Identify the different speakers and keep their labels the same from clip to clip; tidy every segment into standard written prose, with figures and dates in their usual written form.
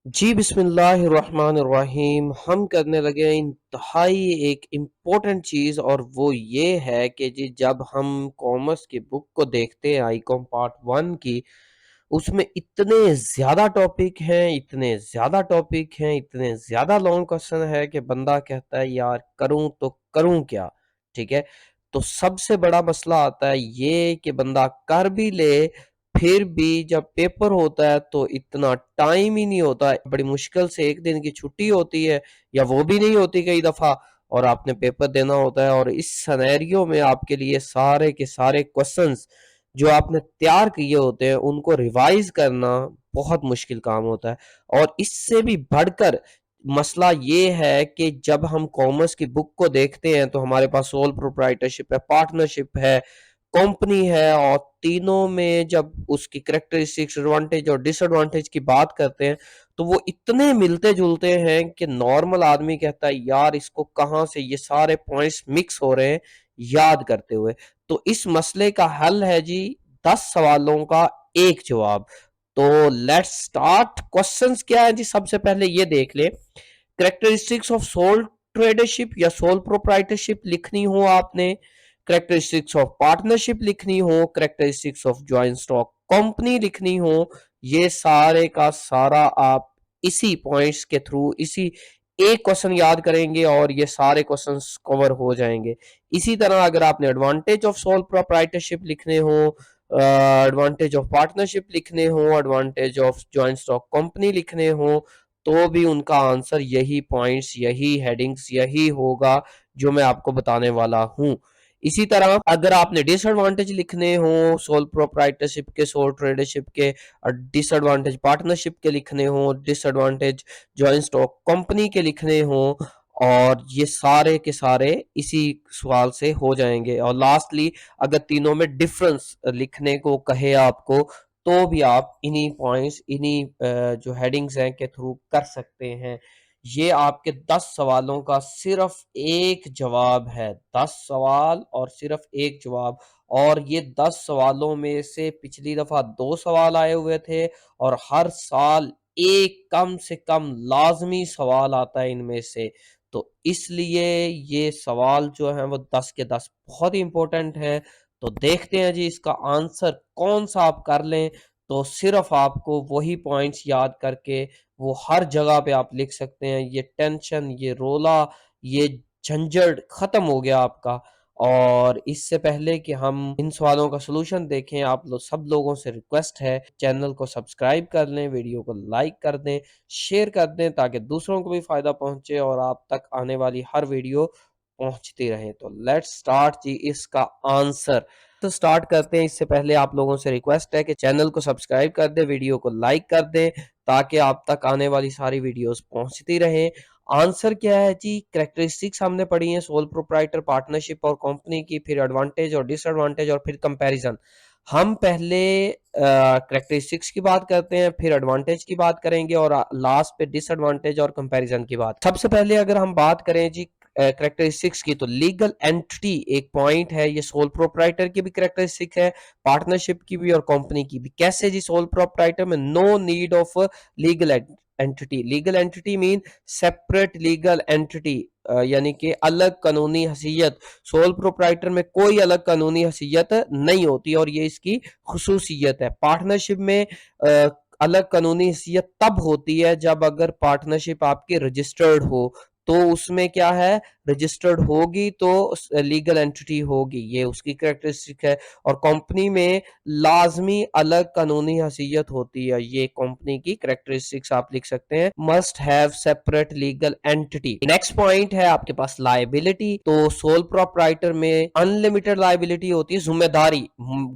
Speaker 1: जी बिस्मिल्लाहिर्रहमानिर्रहीम। हम करने लगे हैं इंतहाई एक इम्पोर्टेंट चीज़, और वो ये है कि जी जब हम कॉमर्स की बुक को देखते हैं आईकॉम पार्ट वन की, उसमें इतने ज़्यादा टॉपिक हैं, इतने ज़्यादा टॉपिक हैं, इतने ज़्यादा लॉन्ग क्वेश्चन है कि बंदा कहता है यार करूं तो करूं क्या। ठीक है, तो सबसे बड़ा मसला आता है ये कि बंदा कर भी ले, फिर भी जब पेपर होता है तो इतना टाइम ही नहीं होता। बड़ी मुश्किल से एक दिन की छुट्टी होती है, या वो भी नहीं होती कई दफ़ा, और आपने पेपर देना होता है। और इस सिनेरियो में आपके लिए सारे के सारे क्वेश्चंस जो आपने तैयार किए होते हैं उनको रिवाइज करना बहुत मुश्किल काम होता है। और इससे भी बढ़कर मसला ये है कि जब हम कॉमर्स की बुक को देखते हैं तो हमारे पास सोल प्रोप्राइटरशिप है, पार्टनरशिप है, कंपनी है, और तीनों में जब उसकी करेक्टरिस्टिक्स, एडवांटेज और डिसएडवांटेज की बात करते हैं तो वो इतने मिलते जुलते हैं कि नॉर्मल आदमी कहता है यार इसको कहाँ से ये सारे पॉइंट्स मिक्स हो रहे हैं याद करते हुए। तो इस मसले का हल है जी 10 सवालों का एक जवाब। तो लेट्स स्टार्ट। क्वेश्चंस क्या है जी, सबसे पहले ये देख ले। करेक्टरिस्टिक्स ऑफ सोल ट्रेडरशिप या सोल प्रोप्राइटरशिप लिखनी हो आपने, करेक्टरिस्टिक्स ऑफ पार्टनरशिप लिखनी हो, characteristics of joint stock company लिखनी हो, ये सारे का सारा आप इसी पॉइंट्स के थ्रू, इसी एक क्वेश्चन याद करेंगे और ये सारे क्वेश्चंस कवर हो जाएंगे। इसी तरह अगर आपने एडवांटेज ऑफ सोल प्रोप्राइटरशिप लिखने हो, एडवांटेज ऑफ पार्टनरशिप लिखने हो, advantage of joint stock company लिखने हो, तो भी उनका आंसर यही पॉइंट्स, यही हेडिंग्स, यही होगा जो मैं आपको बताने वाला हूं। इसी तरह अगर आपने डिसएडवांटेज लिखने हो सोल प्रोप्राइटरशिप के, सोल ट्रेडरशिप के, और डिसएडवांटेज पार्टनरशिप के लिखने हो, डिसएडवांटेज जॉइंट स्टॉक कंपनी के लिखने हो, और ये सारे के सारे इसी सवाल से हो जाएंगे। और लास्टली अगर तीनों में डिफरेंस लिखने को कहे आपको, तो भी आप इन्हीं पॉइंट्स, इन्हीं जो हेडिंग्स हैं के थ्रू कर सकते हैं। ये आपके 10 सवालों का सिर्फ एक जवाब है, 10 सवाल और सिर्फ एक जवाब। और ये 10 सवालों में से पिछली दफा 2 सवाल आए हुए थे, और हर साल एक कम से कम लाजमी सवाल आता है इनमें से। तो इसलिए ये सवाल जो है वो 10 के 10 बहुत ही इंपॉर्टेंट है। तो देखते हैं जी इसका आंसर कौन सा आप कर लें, तो सिर्फ आपको वही पॉइंट्स याद करके वो हर जगह पे आप लिख सकते हैं। ये टेंशन, ये रोला, ये झंझट खत्म हो गया आपका। और इससे पहले कि हम इन सवालों का सलूशन देखें, आप लोग सब लोगों से रिक्वेस्ट है चैनल को सब्सक्राइब कर लें, वीडियो को लाइक कर दें, शेयर कर दें, ताकि दूसरों को भी फायदा पहुंचे और आप तक आने वाली हर वीडियो पहुंचती रहे। तो लेट्स स्टार्ट जी इसका आंसर। तो स्टार्ट करते हैं। इससे पहले आप लोगों से रिक्वेस्ट है कि चैनल को सब्सक्राइब कर दें, वीडियो को लाइक कर दें, ताकि आप तक आने वाली सारी वीडियोस पहुंचती रहे। आंसर क्या है जी, करेक्टरिस्टिक्स हमने पढ़ी है सोल प्रोप्राइटर, पार्टनरशिप और कंपनी की, फिर एडवांटेज और डिसएडवांटेज, और फिर कंपैरिजन। हम पहले करेक्टरिस्टिक्स की बात करते हैं, फिर एडवांटेज की बात करेंगे, और लास्ट पे डिसएडवांटेज और कंपैरिजन की बात। सबसे पहले अगर हम बात करें जी करेक्टरिस्टिक्स की, तो लीगल एंटिटी एक पॉइंट है। ये सोल प्रोप्राइटर की भी करेक्टरिस्टिक है, पार्टनरशिप की भी और कंपनी की भी। कैसे जी, सोल प्रोप्राइटर में no need of legal entity. Legal entity mean separate legal entity, यानी कि अलग कानूनी हैसियत। सोल प्रोप्राइटर में कोई अलग कानूनी हैसियत नहीं होती, और ये इसकी खुसूसियत है। पार्टनरशिप में अलग कानूनी हैसियत तब होती है जब अगर पार्टनरशिप आपकी रजिस्टर्ड हो, तो उसमें क्या है, रजिस्टर्ड होगी तो लीगल एंटिटी होगी, ये उसकी करेक्टरिस्टिक है। और कंपनी में लाजमी अलग कानूनी हैसियत होती है, ये कंपनी की करेक्टरिस्टिक्स आप लिख सकते हैं, must have separate legal entity. Next point है आपके पास लायबिलिटी। तो सोल प्रोप्राइटर में अनलिमिटेड लायबिलिटी होती है, जिम्मेदारी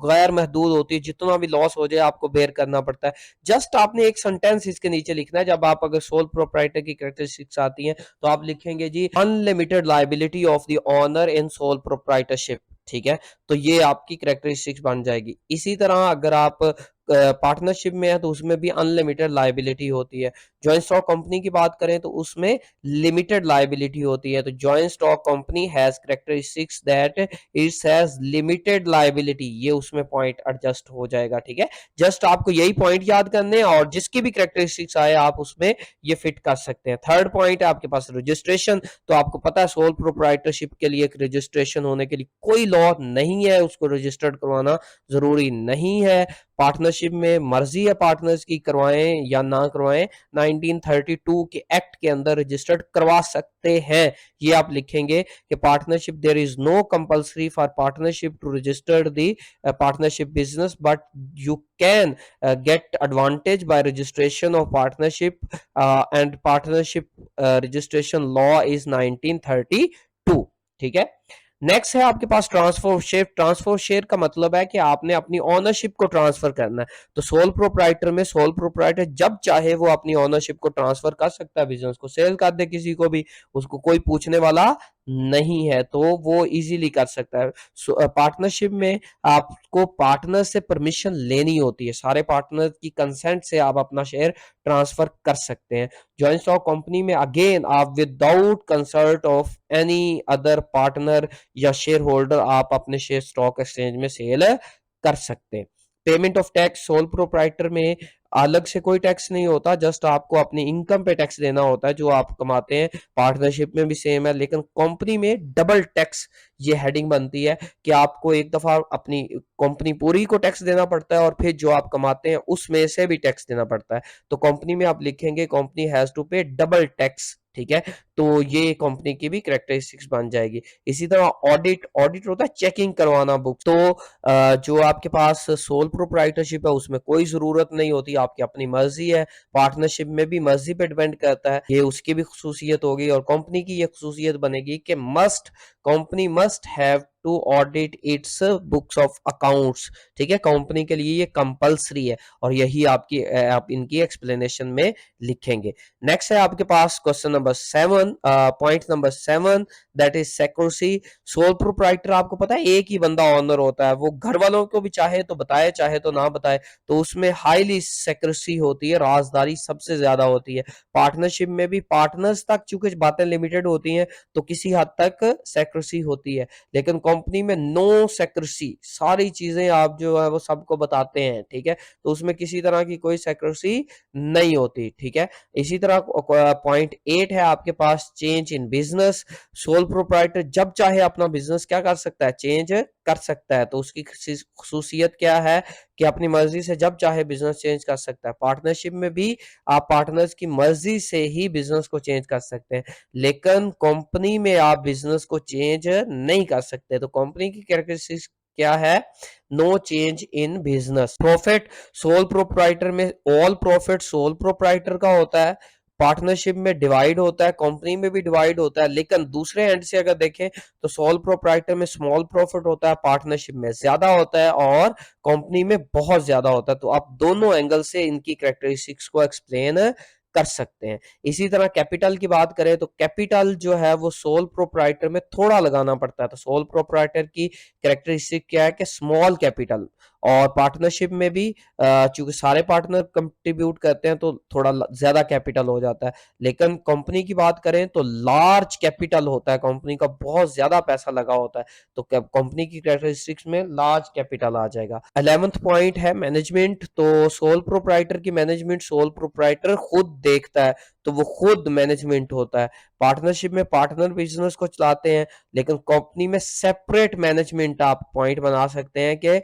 Speaker 1: गैर महदूद होती है, जितना भी लॉस हो जाए आपको बेयर करना पड़ता है। जस्ट आपने एक सेंटेंस इसके नीचे लिखना है, जब आप अगर सोल प्रोप्राइटर की करेक्टरिस्टिक्स आती हैं तो आप लिखेंगे जी unlimited liability of the owner in sole proprietorship. ठीक है, तो ये आपकी करेक्टरिस्टिक्स बन जाएगी। इसी तरह अगर आप पार्टनरशिप में है तो उसमें भी अनलिमिटेड लायबिलिटी होती है। जॉइंट स्टॉक कंपनी की बात करें तो उसमें लिमिटेड लायबिलिटी होती है। तो joint stock company has characteristics that it has limited liability, ये उसमें पॉइंट एडजस्ट हो जाएगा, ठीक है। जस्ट आपको यही पॉइंट याद करने हैं और जिसकी भी कैरेक्टरिस्टिक्स आए आप उसमें ये फिट कर सकते हैं। थर्ड पॉइंट है आपके पास रजिस्ट्रेशन। तो आपको पता है सोल प्रोप्राइटरशिप के लिए एक रजिस्ट्रेशन होने के लिए कोई लॉ नहीं है, उसको रजिस्टर्ड करवाना जरूरी नहीं है। पार्टनरशिप में मर्जी है पार्टनर्स की करवाएं या ना करवाएं, 1932 के एक्ट के अंदर रजिस्टर्ड करवा सकते हैं। ये आप लिखेंगे कि partnership there is no compulsory for partnership to register the partnership business but you can get advantage by registration of partnership, and partnership registration law is 1932, ठीक है। नेक्स्ट है आपके पास ट्रांसफर शेयर। ट्रांसफर शेयर का मतलब है कि आपने अपनी ओनरशिप को ट्रांसफर करना है। तो सोल प्रोप्राइटर में सोल प्रोप्राइटर जब चाहे वो अपनी ओनरशिप को ट्रांसफर कर सकता है, बिजनेस को सेल कर दे किसी को भी, उसको कोई पूछने वाला नहीं है, तो वो इजीली कर सकता है। पार्टनरशिप में आपको पार्टनर से परमिशन लेनी होती है, सारे पार्टनर की कंसेंट से आप अपना शेयर ट्रांसफर कर सकते हैं। जॉइंट स्टॉक कंपनी में अगेन आप without consult of any other partner या शेयर होल्डर आप अपने शेयर स्टॉक एक्सचेंज में सेल कर सकते हैं। Payment of tax soul proprietor में अलग से कोई टैक्स नहीं होता, जस्ट आपको अपनी इनकम पे टैक्स देना होता है जो आप कमाते हैं। पार्टनरशिप में भी सेम है, लेकिन कंपनी में डबल टैक्स ये हेडिंग बनती है कि आपको एक दफा अपनी कंपनी पूरी को टैक्स देना पड़ता है और फिर जो आप कमाते हैं उसमें से भी टैक्स देना पड़ता है। तो कंपनी में आप लिखेंगे कंपनी हैज टू पे डबल टैक्स, ठीक है। तो ये कंपनी की भी कैरेक्टरिस्टिक्स बन जाएगी। इसी तरह ऑडिट, ऑडिट होता है चेकिंग करवाना बुक। तो जो आपके पास सोल प्रोप्राइटरशिप है उसमें कोई जरूरत नहीं होती, आपकी अपनी मर्जी है। पार्टनरशिप में भी मर्जी पे डिपेंड करता है, ये उसकी भी खसूसियत होगी। और कंपनी की ये खसूसियत बनेगी कि company must have to audit its books of accounts, ठीक है। कंपनी के लिए ये कंपलसरी है और यही आप इनकी एक्सप्लेनेशन में लिखेंगे। नेक्स्ट है आपके पास question number 7, point number 7, that is secrecy. Sole proprietor आपको पता है एक ही बंदा ऑनर होता है, वो घर वालों को भी चाहे तो बताए चाहे तो ना बताए, तो उसमें हाईली सेक्रेसी होती है, राजदारी सबसे ज्यादा होती है। पार्टनरशिप में भी पार्टनर्स तक चूंकि बातें लिमिटेड होती हैं तो किसी हद तक सेक्रेसी होती है, लेकिन कंपनी में नो सेक्रेसी, सारी चीजें आप जो है वो सबको बताते हैं, ठीक है। तो उसमें किसी तरह की कोई सेक्रेसी नहीं होती, ठीक है। इसी तरह पॉइंट 8 है आपके पास change in business. Sole proprietor जब चाहे अपना बिजनेस क्या कर सकता है, चेंज कर सकता है। तो उसकी खसूसियत क्या है कि अपनी मर्जी से जब चाहे बिजनेस चेंज कर सकता है। पार्टनरशिप में भी आप पार्टनर्स की मर्जी से ही बिजनेस को चेंज कर सकते हैं, लेकिन कंपनी में आप बिजनेस को चेंज नहीं कर सकते। तो कंपनी की कैरेक्टरिस्टिक्स क्या है, no change in business. Profit sole proprietor में ऑल प्रॉफिट सोल प्रोप्राइटर का होता है, पार्टनरशिप में डिवाइड होता है, कंपनी में भी डिवाइड होता है, लेकिन दूसरे एंड से अगर देखें तो सोल प्रोप्राइटर में स्मॉल प्रॉफिट होता है, पार्टनरशिप में ज्यादा होता है और कंपनी में बहुत ज्यादा होता है। तो आप दोनों एंगल से इनकी कैरेक्टरिस्टिक्स को एक्सप्लेन कर सकते हैं। इसी तरह कैपिटल की बात करें तो कैपिटल जो है वो सोल प्रोप्राइटर में थोड़ा लगाना पड़ता है। तो सोल प्रोप्राइटर की कैरेक्टरिस्टिक क्या है कि स्मॉल कैपिटल, और पार्टनरशिप में भी चूंकि सारे पार्टनर कंट्रीब्यूट करते हैं तो थोड़ा ज्यादा कैपिटल हो जाता है। लेकिन कंपनी की बात करें तो लार्ज कैपिटल होता है, कंपनी का बहुत ज्यादा पैसा लगा होता है, तो कंपनी की कैरेक्टरिस्टिक्स में लार्ज कैपिटल आ जाएगा। 11th पॉइंट है मैनेजमेंट। तो सोल प्रोप्राइटर की मैनेजमेंट सोल प्रोप्राइटर खुद देखता है, तो वो खुद मैनेजमेंट होता है। पार्टनरशिप में पार्टनर बिजनेस को चलाते हैं, लेकिन कंपनी में सेपरेट मैनेजमेंट आप पॉइंट बना सकते हैं कि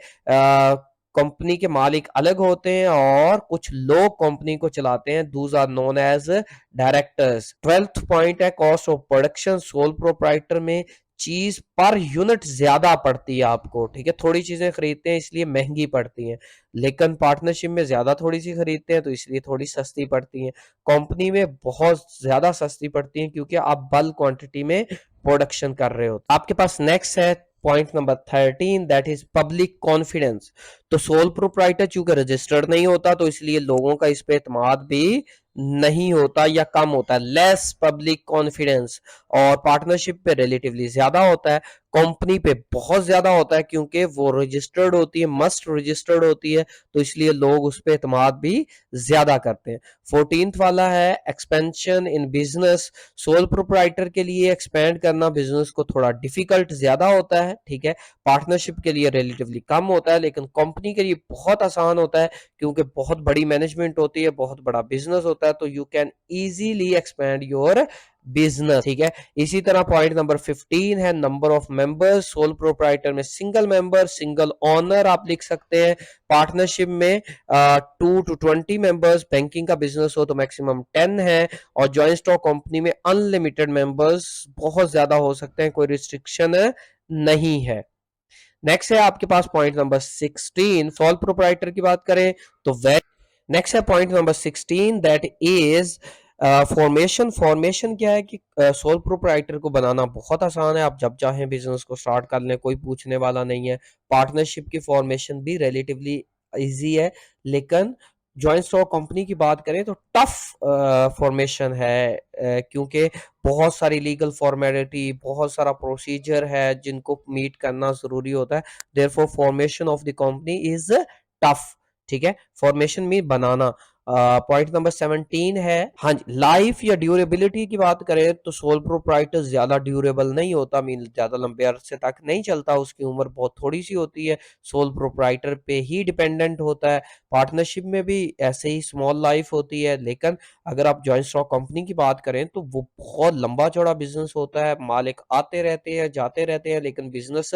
Speaker 1: कंपनी के मालिक अलग होते हैं और कुछ लोग कंपनी को चलाते हैं, those are known as directors. 12th point है cost of production. Sole proprietor में चीज पर यूनिट ज्यादा पड़ती है आपको, ठीक है। थोड़ी चीजें खरीदते हैं इसलिए महंगी पड़ती हैं, लेकिन पार्टनरशिप में ज्यादा थोड़ी सी खरीदते हैं तो इसलिए थोड़ी सस्ती पड़ती हैं। कंपनी में बहुत ज्यादा सस्ती पड़ती हैं क्योंकि आप बल्क क्वांटिटी में प्रोडक्शन कर रहे हो। आपके पास नेक्स्ट है point number 13, that is public confidence. तो सोल प्रोप्राइटर चूंकि रजिस्टर्ड नहीं होता तो इसलिए लोगों का इस पे एतमाद भी नहीं होता या कम होता है, लेस पब्लिक कॉन्फिडेंस। और पार्टनरशिप पे रिलेटिवली ज्यादा होता है। कंपनी पे बहुत ज्यादा होता है क्योंकि वो रजिस्टर्ड होती है, मस्ट रजिस्टर्ड होती है, तो इसलिए लोग उस पर एतमाद भी ज्यादा करते हैं। 14th वाला है expansion in business. Sole proprietor के लिए एक्सपेंड करना बिजनेस को थोड़ा डिफिकल्ट ज्यादा होता है, ठीक है। पार्टनरशिप के लिए रिलेटिवली कम होता है, लेकिन कंपनी के लिए बहुत आसान होता है क्योंकि बहुत बड़ी मैनेजमेंट होती है, बहुत बड़ा बिजनेस होता है, तो you can easily expand your business, ठीक है। इसी तरह पॉइंट नंबर 15 है number of members. Sole proprietor में सिंगल मेंबर, सिंगल ओनर आप लिख सकते हैं। पार्टनरशिप में 2 to 20 मेंबर्स, बैंकिंग का बिजनेस हो तो मैक्सिमम 10 है, और जॉइंट स्टॉक कंपनी में अनलिमिटेड मेंबर्स बहुत ज्यादा हो सकते हैं, कोई रिस्ट्रिक्शन नहीं है। नेक्स्ट है आपके पास पॉइंट नंबर 16। सोल प्रोप्राइटर की बात करें तो वे नेक्स्ट है point number 16, that is formation. Formation क्या है कि सोल प्रोप्राइटर को बनाना बहुत आसान है, आप जब चाहें बिजनेस को स्टार्ट कर लें, कोई पूछने वाला नहीं है। पार्टनरशिप की फॉर्मेशन भी रिलेटिवली इजी है, लेकिन जॉइंट स्टॉक कंपनी की बात करें तो टफ फॉर्मेशन है, क्योंकि बहुत सारी लीगल फॉर्मेलिटी, बहुत सारा प्रोसीजर है जिनको मीट करना जरूरी होता है। Therefore formation of the company is tough, ठीक है। फॉर्मेशन में बनाना। पॉइंट नंबर 17 है, हाँ जी, लाइफ या ड्यूरेबिलिटी की बात करें तो सोल प्रोप्राइटर ज्यादा ड्यूरेबल नहीं होता, मीन ज्यादा लंबे अरसे तक नहीं चलता, उसकी उम्र बहुत थोड़ी सी होती है, सोल प्रोप्राइटर पे ही डिपेंडेंट होता है। पार्टनरशिप में भी ऐसे ही स्मॉल लाइफ होती है, लेकिन अगर आप जॉइंट स्टॉक कंपनी की बात करें तो वो बहुत लंबा चौड़ा बिजनेस होता है, मालिक आते रहते हैं जाते रहते हैं, लेकिन बिजनेस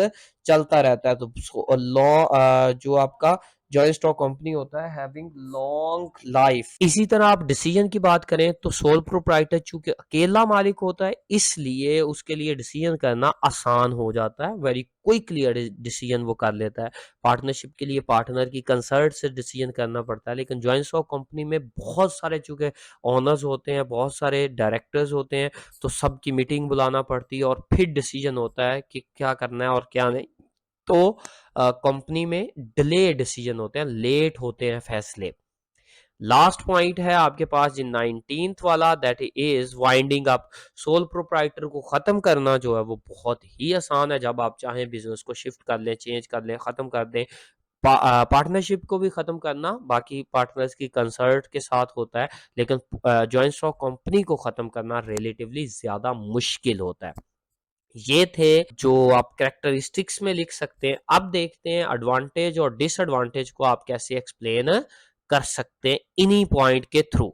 Speaker 1: चलता रहता है। तो लॉ जो आपका जॉइंट स्टॉक कंपनी होता है हैविंग लॉन्ग लाइफ। इसी तरह आप डिसीजन की बात करें तो सोल प्रोप्राइटर चूंकि अकेला मालिक होता है, इसलिए उसके लिए डिसीजन करना आसान हो जाता है, वेरी क्विकली डिसीजन वो कर लेता है। पार्टनरशिप के लिए पार्टनर की कंसल्ट से डिसीजन करना पड़ता है, लेकिन जॉइंट स्टॉक कंपनी में बहुत सारे चूंकि ओनर्स होते हैं, बहुत सारे डायरेक्टर्स होते हैं, तो सबकी मीटिंग बुलाना पड़ती है और फिर डिसीजन होता है कि क्या करना है और क्या नहीं। तो कंपनी में डिले डिसीजन होते हैं, लेट होते हैं फैसले। लास्ट पॉइंट है आपके पास जी 19th वाला, that is winding up. Sole proprietor को खत्म करना जो है वो बहुत ही आसान है, जब आप चाहें बिजनेस को शिफ्ट कर लें, चेंज कर लें, खत्म कर दें। पार्टनरशिप को भी खत्म करना बाकी पार्टनर्स की कंसल्ट के साथ होता है, लेकिन जॉइंट स्टॉक कंपनी को खत्म करना रिलेटिवली ज्यादा मुश्किल होता है। ये थे जो आप कैरेक्टरिस्टिक्स में लिख सकते हैं। अब देखते हैं एडवांटेज और डिसएडवांटेज को आप कैसे एक्सप्लेन कर सकते हैं इन्हीं पॉइंट के थ्रू।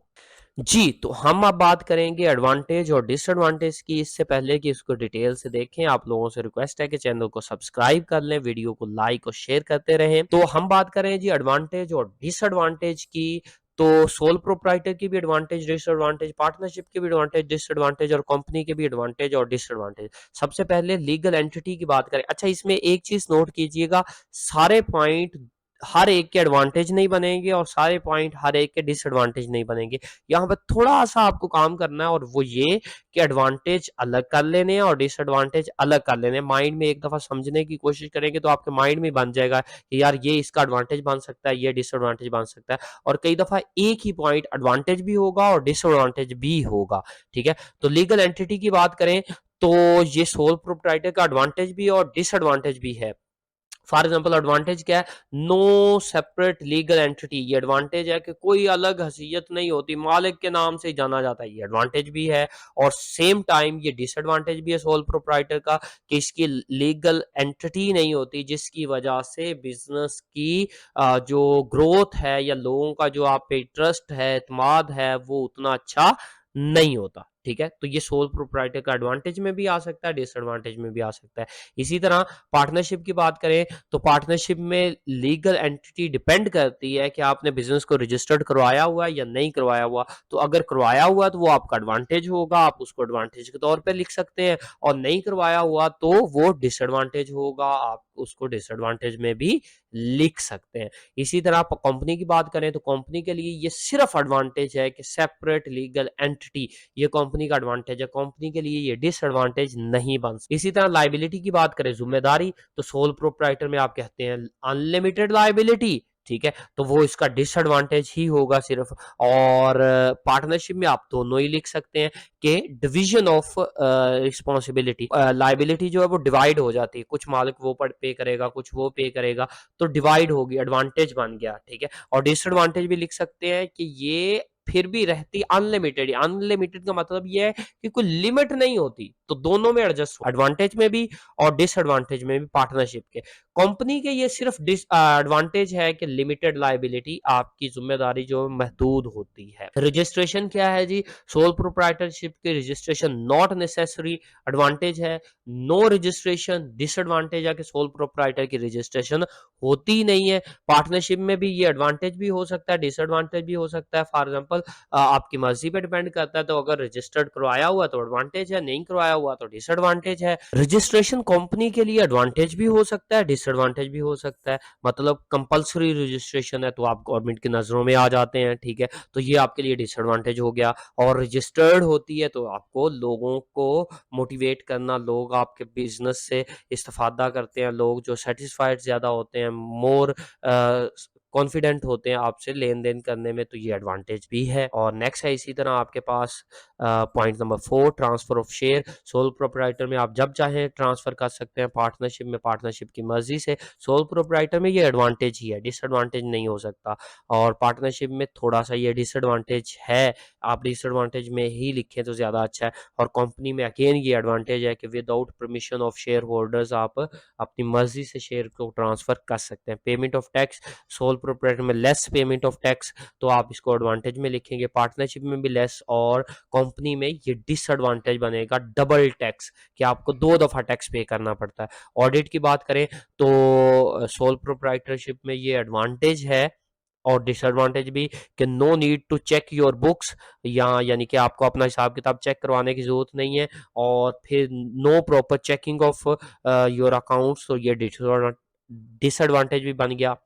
Speaker 1: जी, तो हम अब बात करेंगे एडवांटेज और डिसएडवांटेज की। इससे पहले कि इसको डिटेल से देखें, आप लोगों से रिक्वेस्ट है कि चैनल को सब्सक्राइब कर लें, वीडियो को लाइक और शेयर करते रहें। तो हम बात करें जी एडवांटेज और डिसएडवांटेज की। तो सोल प्रोप्राइटर की भी एडवांटेज डिसएडवांटेज, पार्टनरशिप की भी एडवांटेज डिसएडवांटेज, और कंपनी के भी एडवांटेज और डिसएडवांटेज। सबसे पहले लीगल एंटिटी की बात करें। अच्छा, इसमें एक चीज नोट कीजिएगा, सारे पॉइंट हर एक के एडवांटेज नहीं बनेंगे और सारे पॉइंट हर एक के डिसएडवांटेज नहीं बनेंगे। यहाँ पर थोड़ा सा आपको काम करना है, और वो ये कि एडवांटेज अलग कर लेने हैं और डिसएडवांटेज अलग कर लेने हैं। माइंड में एक दफा समझने की कोशिश करेंगे तो आपके माइंड में बन जाएगा कि यार ये इसका एडवांटेज बन सकता है, ये डिसएडवांटेज बन सकता है। और कई दफा एक ही पॉइंट एडवांटेज भी होगा और डिसएडवांटेज भी होगा, ठीक है। तो लीगल एंटिटी की बात करें तो ये सोल प्रोप्राइटर का एडवांटेज भी और डिसएडवांटेज भी है। फॉर एग्जाम्पल एडवांटेज क्या है, नो सेपरेट लीगल एंटिटी। ये एडवांटेज है कि कोई अलग हैसियत नहीं होती, मालिक के नाम से जाना जाता है, ये एडवांटेज भी है। और सेम टाइम ये डिसएडवांटेज भी है सोल प्रोप्राइटर का कि इसकी लीगल एंटिटी नहीं होती, जिसकी वजह से बिजनेस की जो ग्रोथ है या लोगों का जो आप पे ट्रस्ट है, एतमाद है, वो उतना अच्छा नहीं होता, ठीक है। तो ये सोल प्रोप्राइटर का एडवांटेज में भी आ सकता है, डिसएडवांटेज में भी आ सकता है। इसी तरह पार्टनरशिप की बात करें तो पार्टनरशिप में लीगल एंटिटी डिपेंड करती है कि आपने बिजनेस को रजिस्टर्ड करवाया हुआ है या नहीं करवाया हुआ। तो अगर करवाया हुआ तो वो आपका एडवांटेज होगा, आप उसको एडवांटेज के तौर पे लिख सकते हैं, और नहीं करवाया हुआ तो वो डिसएडवांटेज होगा, आप उसको डिसएडवांटेज में भी लिख सकते हैं। इसी तरह आप कंपनी की बात करें तो कंपनी के लिए ये सिर्फ एडवांटेज है कि सेपरेट लीगल एंटिटी, ये कंपनी का एडवांटेज है, कंपनी के लिए ये डिसएडवांटेज नहीं बन सकता। इसी तरह लाइबिलिटी की बात करें, जिम्मेदारी, तो सोल प्रोप्राइटर में आप कहते हैं अनलिमिटेड लाइबिलिटी, ठीक है? तो वो इसका डिसएडवांटेज ही होगा सिर्फ़। और पार्टनरशिप में आप दोनों ही लिख सकते हैं कि डिवीज़न ऑफ रिस्पॉन्सिबिलिटी, लायबिलिटी जो है वो डिवाइड हो जाती है। कुछ मालिक वो पे करेगा, कुछ वो पे करेगा, तो डिवाइड होगी, एडवांटेज बन गया, ठीक है? और डिसएडवांटेज भी लिख सकते हैं कि ये फिर भी रहती अनलिमिटेड। अनलिमिटेड का मतलब ये है कि कोई लिमिट नहीं होती, तो दोनों में एडजस्ट हो, एडवांटेज में भी और डिसएडवांटेज में भी पार्टनरशिप के। कंपनी के ये सिर्फ एडवांटेज है कि लिमिटेड लायबिलिटी, आपकी जिम्मेदारी जो महदूद होती है। रजिस्ट्रेशन क्या है जी? सोल प्रोप्राइटरशिप के रजिस्ट्रेशन नॉट नेसेसरी, एडवांटेज है। नो रजिस्ट्रेशन डिसएडवांटेज है कि सोल प्रोप्राइटर की रजिस्ट्रेशन होती ही नहीं है। पार्टनरशिप में भी ये एडवांटेज भी हो सकता है, डिसएडवांटेज भी हो सकता है। फॉर एग्जांपल आपकी मर्जी पे डिपेंड करता है, तो अगर रजिस्टर्ड करवाया हुआ तो एडवांटेज है, नहीं करवाया हुआ तो डिसएडवांटेज है। रजिस्ट्रेशन कंपनी के लिए एडवांटेज भी हो सकता है, डिसएडवांटेज भी हो सकता है। मतलब कंपल्सरी रजिस्ट्रेशन है तो आप गवर्नमेंट की नजरों में आ जाते हैं, ठीक है? तो ये आपके लिए डिसएडवांटेज हो गया। और रजिस्टर्ड होती है तो आपको लोगों को मोटिवेट करना, लोग आपके बिजनेस से इस्तेफादा करते हैं, लोग जो सेटिस्फाइड ज्यादा होते हैं, मोर कॉन्फिडेंट होते हैं आपसे लेन देन करने में, तो ये एडवांटेज भी है। और नेक्स्ट है इसी तरह आपके पास point number 4, transfer of share. Sole proprietor में आप जब चाहें ट्रांसफर कर सकते हैं, पार्टनरशिप में पार्टनरशिप की मर्जी से। सोल प्रोप्राइटर में ये एडवांटेज ही है, डिसएडवांटेज नहीं हो सकता। और पार्टनरशिप में थोड़ा सा ये डिसएडवांटेज है, आप डिसएडवांटेज में ही लिखें तो ज्यादा अच्छा है। और कंपनी में अगेन ये एडवांटेज है कि without permission of share holders आप अपनी मर्जी से शेयर को ट्रांसफर कर सकते हैं। Payment of tax, soul proprietor में लेस पेमेंट ऑफ टैक्स, तो आप इसको एडवांटेज में लिखेंगे। पार्टनरशिप में भी लेस, और कंपनी में ये डिसएडवांटेज बनेगा, डबल टैक्स, कि आपको 2 दफा टैक्स पे करना पड़ता है। ऑडिट की बात करें तो सोल प्रोप्राइटरशिप में ये एडवांटेज है और डिसएडवांटेज भी, कि no need to check your books, या यानी कि आपको अपना हिसाब किताब चेक करवाने की जरूरत नहीं है। और फिर no proper checking of your accounts, तो ये डिसएडवांटेज भी बन गया।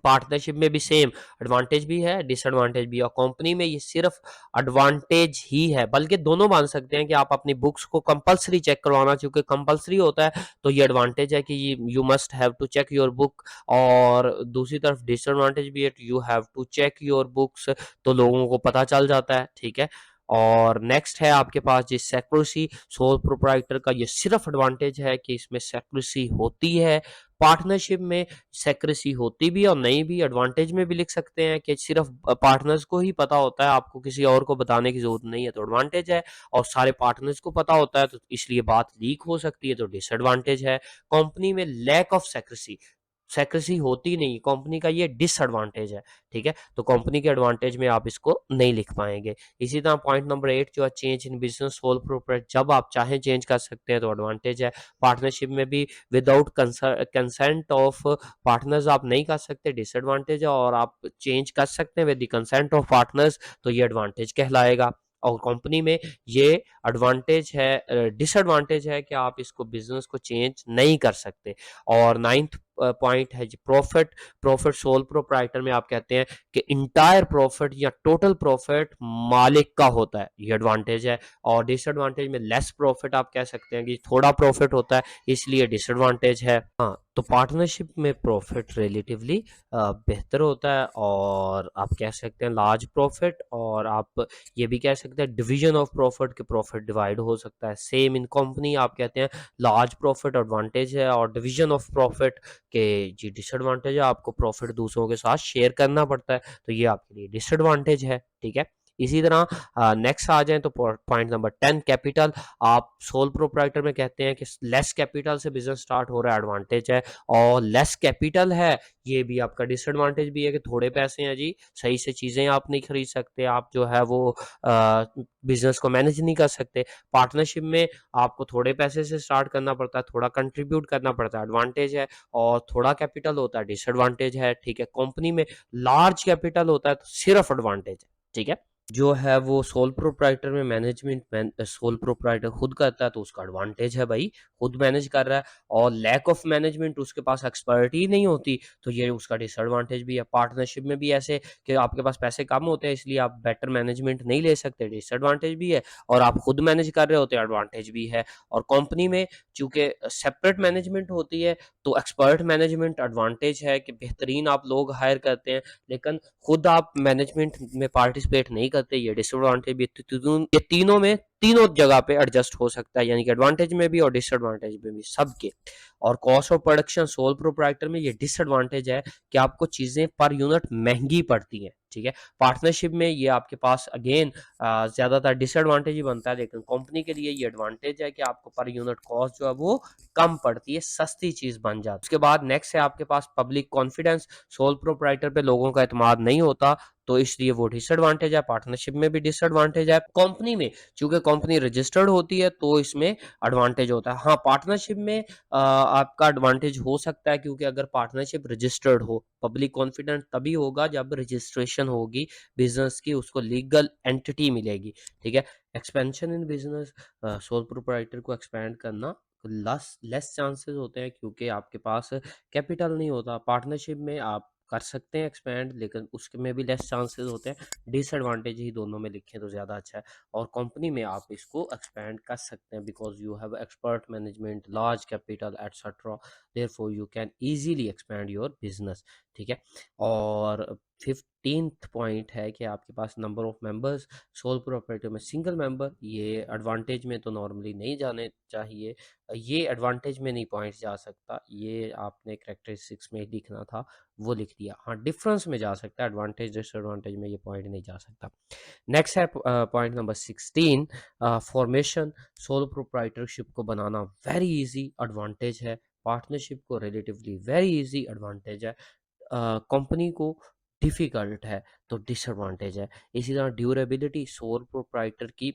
Speaker 1: पार्टनरशिप में भी सेम, एडवांटेज भी है, डिसएडवांटेज भी है। और कंपनी में ये सिर्फ एडवांटेज ही है, बल्कि दोनों मान सकते हैं कि आप अपनी बुक्स को कंपलसरी चेक करवाना, क्योंकि कंपलसरी होता है तो ये एडवांटेज है कि you must have to check your book. और दूसरी तरफ डिसएडवांटेज भी है, you have to check your books, तो लोगों को पता चल जाता है, ठीक है? और नेक्स्ट है आपके पास जी सेक्रेसी। सोल प्रोप्राइटर का ये सिर्फ एडवांटेज है कि इसमें सेक्रेसी होती है। पार्टनरशिप में सेक्रेसी होती भी और नहीं भी। एडवांटेज में भी लिख सकते हैं कि सिर्फ पार्टनर्स को ही पता होता है, आपको किसी और को बताने की जरूरत नहीं है, तो एडवांटेज है। और सारे पार्टनर्स को पता होता है तो इसलिए बात लीक हो सकती है, तो डिसएडवांटेज है। कंपनी में लैक ऑफ सेक्रेसी, सेक्रेसी होती नहीं, कंपनी का ये डिसएडवांटेज है, ठीक है? तो कंपनी के एडवांटेज में आप इसको नहीं लिख पाएंगे। इसी तरह पॉइंट नंबर 8 जो है change in business sole proprietor, जब आप चाहें चेंज कर सकते हैं, तो एडवांटेज है। पार्टनरशिप में भी विदाउट कंसेंट ऑफ पार्टनर्स आप नहीं कर सकते, डिसएडवांटेज है। और आप चेंज कर सकते हैं with the consent of partners, तो ये एडवांटेज कहलाएगा। और कंपनी में ये एडवांटेज है, डिसएडवांटेज है कि आप इसको बिजनेस को चेंज नहीं कर सकते। और नाइन्थ पॉइंट है जी प्रॉफिट। प्रॉफिट सोल प्रोप्राइटर में आप कहते हैं कि इंटायर प्रॉफिट या टोटल प्रॉफिट मालिक का होता है, ये एडवांटेज है। और डिसएडवांटेज में लेस प्रॉफिट आप कह सकते हैं कि थोड़ा प्रॉफिट होता है, इसलिए डिसएडवांटेज है। हाँ, तो पार्टनरशिप में प्रॉफिट रिलेटिवली बेहतर होता है, और आप कह सकते हैं लार्ज प्रॉफिट। और आप ये भी कह सकते हैं डिवीजन ऑफ प्रॉफिट, के प्रॉफिट डिवाइड हो सकता है। सेम इन कंपनी आप कहते हैं लार्ज प्रॉफिट एडवांटेज है, और डिवीजन ऑफ प्रॉफिट के जी डिसएडवांटेज है, आपको प्रॉफिट दूसरों के साथ शेयर करना पड़ता है, तो ये आपके लिए डिसएडवांटेज है, ठीक है? इसी तरह नेक्स्ट आ जाए तो पॉइंट नंबर 10 कैपिटल। आप सोल प्रोप्राइटर में कहते हैं कि लेस कैपिटल से बिजनेस स्टार्ट हो रहा है, एडवांटेज है। और लेस कैपिटल है, ये भी आपका डिसएडवांटेज भी है कि थोड़े पैसे हैं जी, सही से चीजें आप नहीं खरीद सकते, आप जो है वो बिजनेस को मैनेज नहीं कर सकते। पार्टनरशिप में आपको थोड़े पैसे से स्टार्ट करना पड़ता है, थोड़ा कंट्रीब्यूट करना पड़ता है, एडवांटेज है। और थोड़ा कैपिटल होता है, डिसएडवांटेज है, ठीक है? कंपनी में लार्ज कैपिटल होता है तो सिर्फ एडवांटेज है, ठीक है? जो है वो सोल प्रोप्राइटर में सोल प्रोप्राइटर खुद करता है तो उसका एडवांटेज है भाई, खुद मैनेज कर रहा है। और लैक ऑफ मैनेजमेंट, उसके पास एक्सपर्ट ही नहीं होती, तो ये उसका डिसएडवांटेज भी है। पार्टनरशिप में भी ऐसे कि आपके पास पैसे कम होते हैं इसलिए आप बेटर मैनेजमेंट नहीं ले सकते, डिसएडवांटेज भी है। और आप खुद मैनेज कर रहे होते हैं, एडवांटेज भी है। और कंपनी में चूंकि सेपरेट मैनेजमेंट होती है तो एक्सपर्ट मैनेजमेंट एडवांटेज है कि बेहतरीन आप लोग हायर करते हैं, लेकिन खुद आप मैनेजमेंट में पार्टिसिपेट नहीं करते, ये डिसएडवांटेज भी। ये तीनों में, तीनों जगह पे एडजस्ट हो सकता है, यानी कि एडवांटेज में भी और डिसएडवांटेज में भी, सबके। और cost of production sole proprietor में ये डिसएडवांटेज है कि आपको चीजें पर यूनिट महंगी पड़ती हैं, ठीक है। पार्टनरशिप में ये आपके पास अगेन ज्यादातर डिसएडवांटेज ही बनता है, लेकिन कंपनी के लिए ये एडवांटेज है कि आपको पर यूनिट कॉस्ट जो है वो कम पड़ती है, सस्ती चीज बन जाती है। उसके बाद नेक्स्ट है आपके पास पब्लिक कॉन्फिडेंस। सोल प्रोप्राइटर पे लोगों का एतमाद नहीं होता, तो इसलिए वो डिसएडवांटेज है। पार्टनरशिप में भी डिसएडवांटेज है। कंपनी में चूंकि कंपनी रजिस्टर्ड होती है तो इसमें एडवांटेज होता है। हाँ, पार्टनरशिप में आपका एडवांटेज हो सकता है, क्योंकि अगर पार्टनरशिप रजिस्टर्ड हो, पब्लिक कॉन्फिडेंस तभी होगा जब रजिस्ट्रेशन होगी बिजनेस की, उसको लीगल एंटिटी मिलेगी, ठीक है। Expansion in business, sole proprietor को एक्सपेंड करना लस लेस चांसेस होते हैं, क्योंकि आपके पास कैपिटल नहीं होता। पार्टनरशिप में आप कर सकते हैं एक्सपेंड, लेकिन उसके में भी लेस चांसेस होते हैं। डिसएडवांटेज ही दोनों में लिखें तो ज़्यादा अच्छा है। और कंपनी में आप इसको एक्सपेंड कर सकते हैं, because you have expert management, large capital et cetera, therefore you can easily expand your business, ठीक है। और 15th पॉइंट है कि आपके पास number of members. Sole proprietor में सिंगल मेंबर, ये एडवांटेज में तो नॉर्मली नहीं जाने चाहिए, ये एडवांटेज में नहीं पॉइंट जा सकता, ये आपने करेक्टरिस्टिक्स में लिखना था, वो लिख दिया। हाँ, डिफरेंस में जा सकता है, एडवांटेज डिसएडवांटेज में ये पॉइंट नहीं जा सकता। नेक्स्ट है point number 16, formation. Sole proprietorship को बनाना वेरी इजी, एडवांटेज है। पार्टनरशिप को रिलेटिवली वेरी इजी, एडवांटेज है। कंपनी को डिफिकल्ट है तो डिसएडवांटेज है। इसी तरह ड्यूरेबिलिटी, सोल प्रोप्राइटर की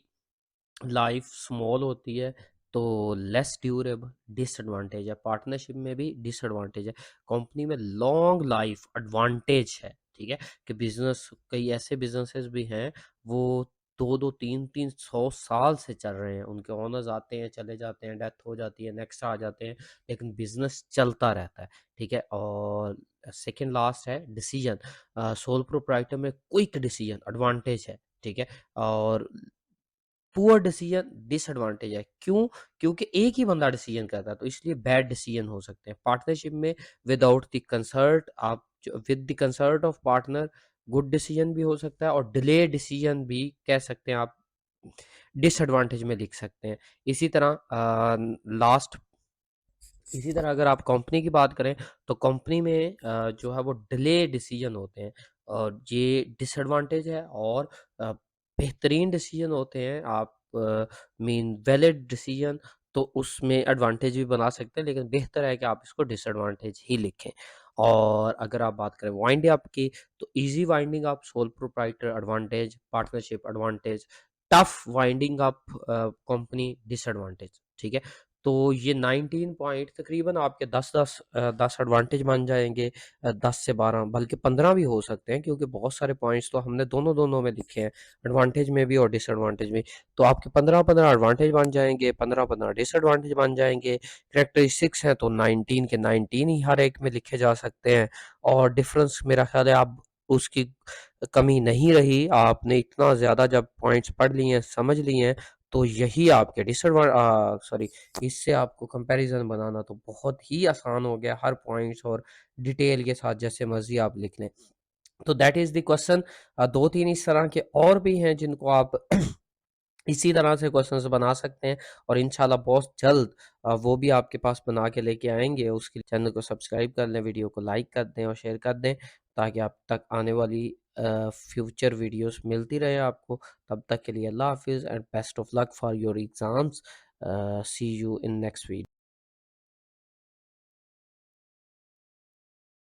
Speaker 1: लाइफ स्मॉल होती है तो लेस ड्यूरेबल, डिसएडवांटेज है। पार्टनरशिप में भी डिसएडवांटेज है। कंपनी में लॉन्ग लाइफ एडवांटेज है, ठीक है। कि बिजनेस, कई ऐसे बिजनेसेस भी हैं वो दो दो तीन तीन 100 साल से चल रहे हैं, उनके ओनर्स आते हैं चले जाते हैं, डेथ हो जाती है, नेक्स्ट आ जाते हैं, लेकिन बिजनेस चलता रहता है, ठीक है। और सेकंड लास्ट है डिसीजन। सोल प्रोप्राइटर में क्विक डिसीजन एडवांटेज है, ठीक है। और पुअर डिसीजन डिसएडवांटेज है। क्यों? क्योंकि एक ही बंदा डिसीजन करता है, तो इसलिए बैड डिसीजन हो सकते हैं। पार्टनरशिप में विदाउट द कंसर्ट, आप with the concert of partner good decision भी हो सकता है, और डिले डिसीजन भी कह सकते हैं आप, डिसएडवांटेज में लिख सकते हैं। इसी तरह लास्ट इसी तरह अगर आप कंपनी की बात करें तो कंपनी में जो है वो डिले डिसीजन होते हैं, और ये डिसएडवांटेज है। और बेहतरीन डिसीजन होते हैं, आप मीन वैलिड डिसीजन, तो उसमें एडवांटेज भी बना सकते हैं, लेकिन बेहतर है कि आप इसको डिसएडवांटेज ही लिखें। और अगर आप बात करें वाइंड अप की, तो easy winding up sole proprietor advantage, partnership advantage, tough winding up company disadvantage, ठीक है। तो ये 19 पॉइंट तकरीबन आपके 10 एडवांटेज बन जाएंगे, 10 से 12 बल्कि 15 भी हो सकते हैं, क्योंकि बहुत सारे पॉइंट्स तो हमने दोनों दोनों में लिखे हैं, एडवांटेज में भी और डिसएडवांटेज में। तो आपके 15 एडवांटेज बन जाएंगे, 15 डिसएडवांटेज बन जाएंगे। करेक्टरिस्टिक्स हैं तो 19 के 19 ही हर एक में लिखे जा सकते हैं। और डिफरेंस मेरा ख्याल है आप उसकी कमी नहीं रही, आपने इतना ज़्यादा जब पॉइंट्स पढ़ लिए हैं, समझ लिए हैं, तो यही आपके सॉरी, इससे आपको कंपैरिजन बनाना तो बहुत ही आसान हो गया, हर पॉइंट्स और डिटेल के साथ जैसे मर्जी आप लिख लें। तो दैट इज़ द क्वेश्चन। 2-3 इस तरह के और भी हैं जिनको आप इसी तरह से क्वेश्चंस बना सकते हैं, और इंशाल्लाह बहुत जल्द वो भी आपके पास बना के लेके आएँगे। उसके लिए चैनल को सब्सक्राइब कर लें, वीडियो को लाइक कर दें और शेयर कर दें, ताकि आप तक आने वाली फ्यूचर वीडियोस मिलती रहे आपको। तब तक के लिए अल्लाह हाफ़िज़ and best of luck for your exams. See you in next video.